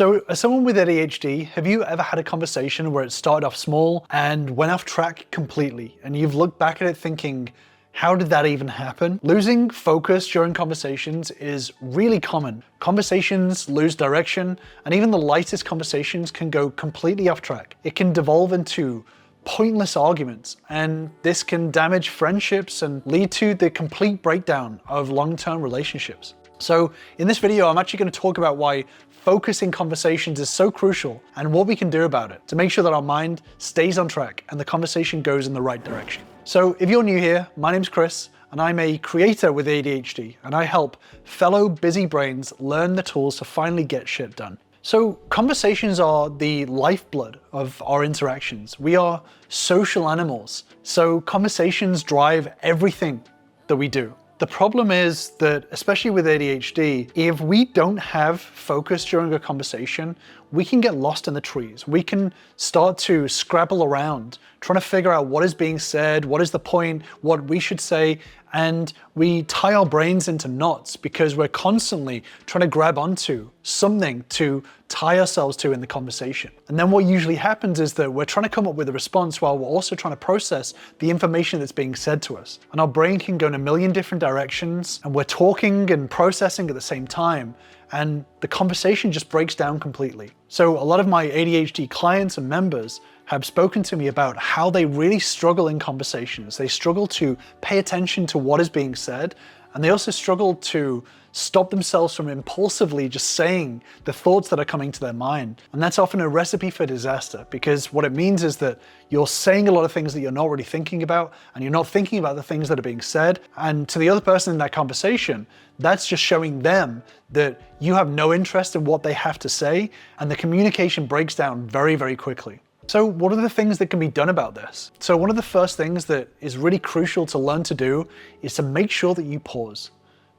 So as someone with ADHD, have you ever had a conversation where it started off small and went off track completely, and you've looked back at it thinking, how did that even happen? Losing focus during conversations is really common. Conversations lose direction, and even the lightest conversations can go completely off track. It can devolve into pointless arguments, and this can damage friendships and lead to the complete breakdown of long-term relationships. So in this video, I'm actually going to talk about why focusing conversations is so crucial and what we can do about it to make sure that our mind stays on track and the conversation goes in the right direction. So if you're new here, my name's Chris, and I'm a creator with ADHD, and I help fellow busy brains learn the tools to finally get shit done. So conversations are the lifeblood of our interactions. We are social animals, so conversations drive everything that we do. The problem is that, especially with ADHD, if we don't have focus during a conversation, we can get lost in the trees. We can start to scrabble around, trying to figure out what is being said, what is the point, what we should say, and we tie our brains into knots because we're constantly trying to grab onto something to tie ourselves to in the conversation. And then what usually happens is that we're trying to come up with a response while we're also trying to process the information that's being said to us. And our brain can go in a million different directions, and we're talking and processing at the same time, and the conversation just breaks down completely. So a lot of my ADHD clients and members have spoken to me about how they really struggle in conversations. They struggle to pay attention to what is being said, and they also struggle to stop themselves from impulsively just saying the thoughts that are coming to their mind. And that's often a recipe for disaster, because what it means is that you're saying a lot of things that you're not really thinking about, and you're not thinking about the things that are being said. And to the other person in that conversation, that's just showing them that you have no interest in what they have to say, and the communication breaks down very, very quickly. So what are the things that can be done about this? So one of the first things that is really crucial to learn to do is to make sure that you pause.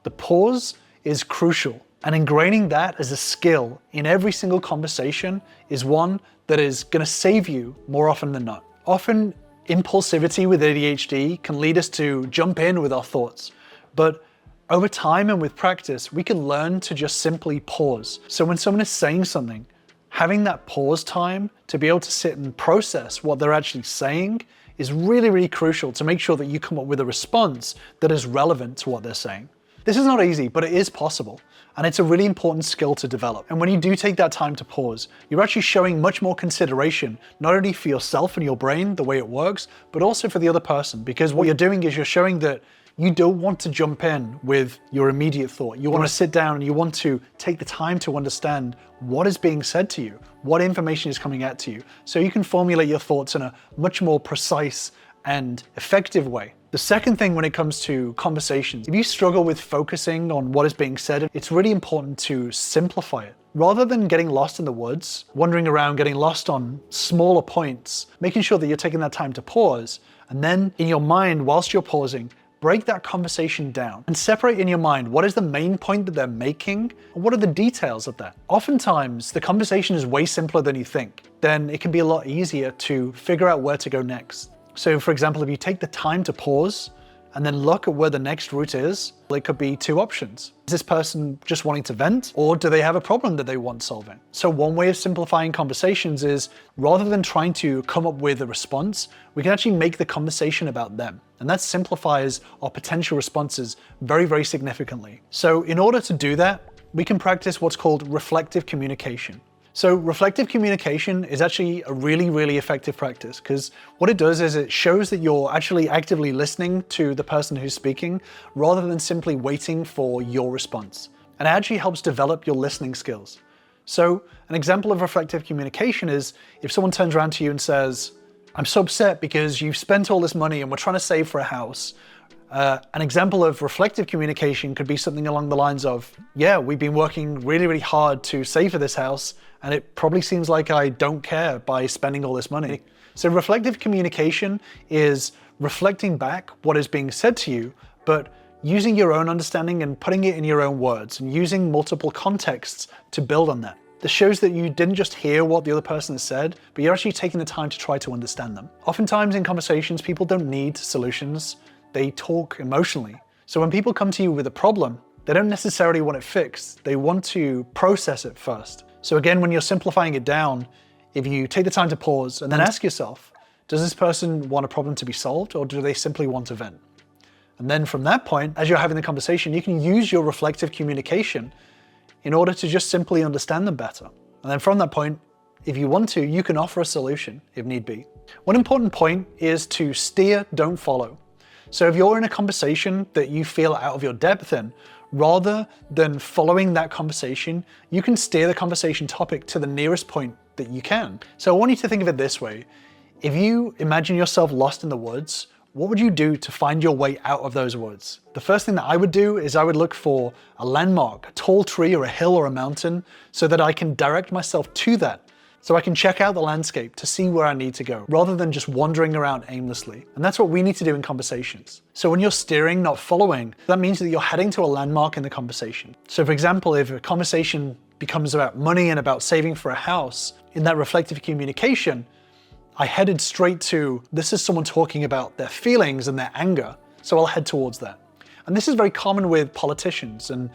The pause is crucial, and ingraining that as a skill in every single conversation is one that is going to save you more often than not. Often impulsivity with ADHD can lead us to jump in with our thoughts, but over time and with practice, we can learn to just simply pause. So when someone is saying something, having that pause time to be able to sit and process what they're actually saying is really, really crucial to make sure that you come up with a response that is relevant to what they're saying. This is not easy, but it is possible, and it's a really important skill to develop. And when you do take that time to pause, you're actually showing much more consideration, not only for yourself and your brain, the way it works, but also for the other person, because what you're doing is you're showing that you don't want to jump in with your immediate thought. You want to sit down and you want to take the time to understand what is being said to you, what information is coming out to you, so you can formulate your thoughts in a much more precise and effective way. The second thing when it comes to conversations, if you struggle with focusing on what is being said, it's really important to simplify it. Rather than getting lost in the woods, wandering around, getting lost on smaller points, making sure that you're taking that time to pause, and then in your mind, whilst you're pausing, break that conversation down and separate in your mind what is the main point that they're making and what are the details of that. Oftentimes, the conversation is way simpler than you think. Then it can be a lot easier to figure out where to go next. So for example, if you take the time to pause and then look at where the next route is, it could be two options. Is this person just wanting to vent, or do they have a problem that they want solving? So one way of simplifying conversations is, rather than trying to come up with a response, we can actually make the conversation about them. And that simplifies our potential responses very, very significantly. So in order to do that, we can practice what's called reflective communication. So reflective communication is actually a really, really effective practice, because what it does is it shows that you're actually actively listening to the person who's speaking rather than simply waiting for your response. And it actually helps develop your listening skills. So an example of reflective communication is if someone turns around to you and says, "I'm so upset because you've spent all this money and we're trying to save for a house." An example of reflective communication could be something along the lines of, "Yeah, we've been working really, really hard to save for this house, and it probably seems like I don't care by spending all this money." So reflective communication is reflecting back what is being said to you, but using your own understanding and putting it in your own words and using multiple contexts to build on that. This shows that you didn't just hear what the other person has said, but you're actually taking the time to try to understand them. Oftentimes in conversations, people don't need solutions. They talk emotionally. So when people come to you with a problem, they don't necessarily want it fixed. They want to process it first. So again, when you're simplifying it down, if you take the time to pause and then ask yourself, does this person want a problem to be solved, or do they simply want to vent? And then from that point, as you're having the conversation, you can use your reflective communication in order to just simply understand them better. And then from that point, if you want to, you can offer a solution if need be. One important point is to steer, don't follow. So if you're in a conversation that you feel out of your depth in, rather than following that conversation, you can steer the conversation topic to the nearest point that you can. So I want you to think of it this way. If you imagine yourself lost in the woods, what would you do to find your way out of those woods? The first thing that I would do is I would look for a landmark, a tall tree or a hill or a mountain, so that I can direct myself to that. So I can check out the landscape to see where I need to go, rather than just wandering around aimlessly. And that's what we need to do in conversations. So when you're steering, not following, that means that you're heading to a landmark in the conversation. So for example, if a conversation becomes about money and about saving for a house, in that reflective communication, I headed straight to, this is someone talking about their feelings and their anger, so I'll head towards that. And this is very common with politicians and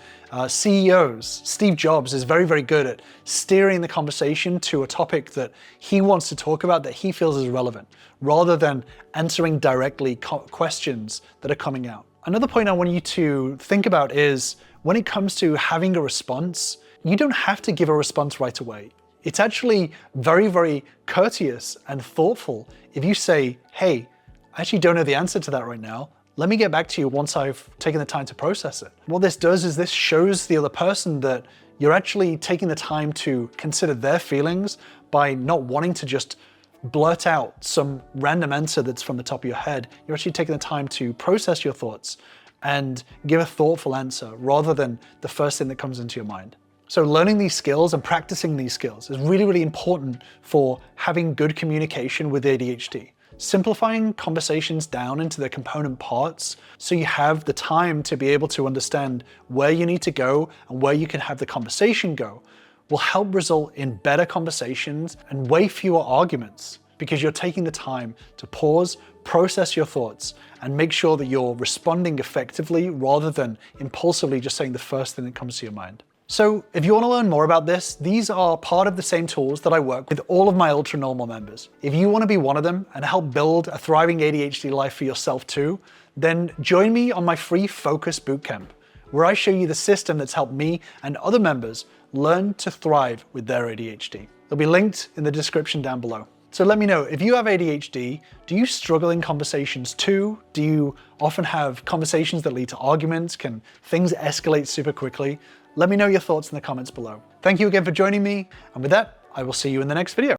CEOs. Steve Jobs is very, very good at steering the conversation to a topic that he wants to talk about, that he feels is relevant, rather than answering directly questions that are coming out. Another point I want you to think about is, when it comes to having a response, you don't have to give a response right away. It's actually very, very courteous and thoughtful if you say, hey, I actually don't know the answer to that right now. Let me get back to you once I've taken the time to process it. What this does is this shows the other person that you're actually taking the time to consider their feelings by not wanting to just blurt out some random answer that's from the top of your head. You're actually taking the time to process your thoughts and give a thoughtful answer rather than the first thing that comes into your mind. So learning these skills and practicing these skills is really, really important for having good communication with ADHD. Simplifying conversations down into their component parts so you have the time to be able to understand where you need to go and where you can have the conversation go will help result in better conversations and way fewer arguments, because you're taking the time to pause, process your thoughts, and make sure that you're responding effectively rather than impulsively just saying the first thing that comes to your mind. So if you want to learn more about this, these are part of the same tools that I work with all of my Ultra Normal members. If you want to be one of them and help build a thriving ADHD life for yourself too, then join me on my free Focus Bootcamp, where I show you the system that's helped me and other members learn to thrive with their ADHD. It'll be linked in the description down below. So let me know, if you have ADHD, do you struggle in conversations too? Do you often have conversations that lead to arguments? Can things escalate super quickly? Let me know your thoughts in the comments below. Thank you again for joining me, and with that, I will see you in the next video.